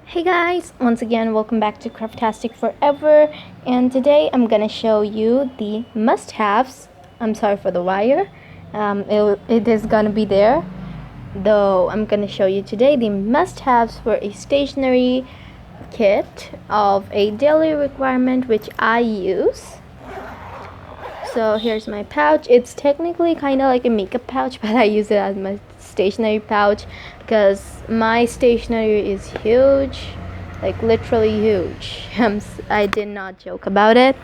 Hey guys, once again welcome back to Craftastic Forever, and today I'm gonna show you the must-haves. I'm sorry for the wire, it is gonna be there, though I'm gonna show you today the must-haves for a stationery kit of a daily requirement which I use. So here's my pouch. It's technically kind of like a makeup pouch, but I use it as my stationery pouch because my stationery is huge, like literally huge. I did not joke about it.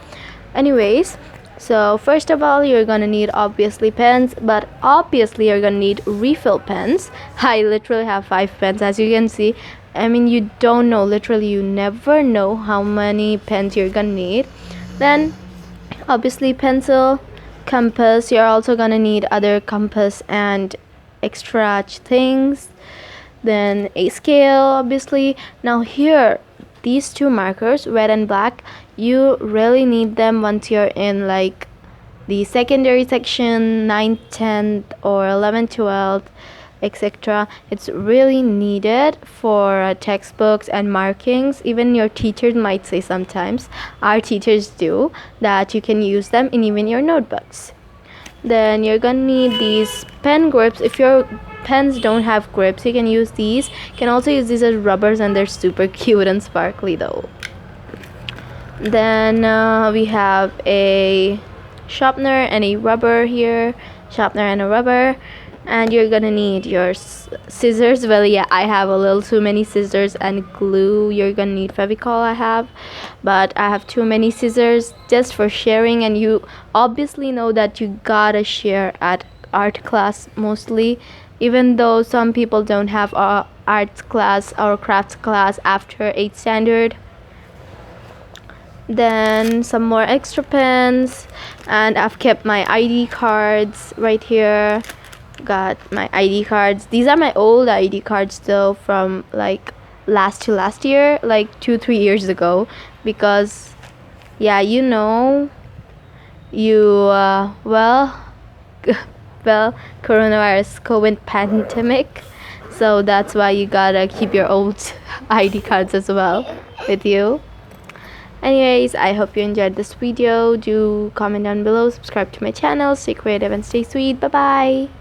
Anyways, so first of all, you're gonna need obviously pens, but obviously you're gonna need refill pens. I literally have 5 pens, as you can see. I mean, you don't know, literally you never know how many pens you're gonna need. Then obviously pencil, compass. You're also gonna need other compass and extra things. Then a scale, obviously. Now here, these two markers, red and black, you really need them once you're in like the secondary section, 9th, 10th, or 11th, 12th, etc. It's really needed for textbooks and markings. Even your teachers might say sometimes, our teachers do, that you can use them in even your notebooks. Then you're gonna need these pen grips. If your pens don't have grips, you can use these. You can also use these as rubbers, and they're super cute and sparkly though. Then we have a sharpener and a rubber here, sharpener and a rubber. And you're gonna need your scissors. Well, yeah, I have a little too many scissors, and glue. You're gonna need Fevicol, I have, but I have too many scissors just for sharing. And you obviously know that you gotta share at art class mostly, even though some people don't have art class or crafts class after 8th standard. Then some more extra pens, and I've kept my ID cards right here. Got my ID cards. These are my old ID cards though, from like last year, like 2-3 years ago, because yeah, you know, well, coronavirus, COVID pandemic, so that's why you gotta keep your old ID cards as well with you. Anyways, I hope you enjoyed this video. Do comment down below, subscribe to my channel, stay creative and stay sweet. Bye bye.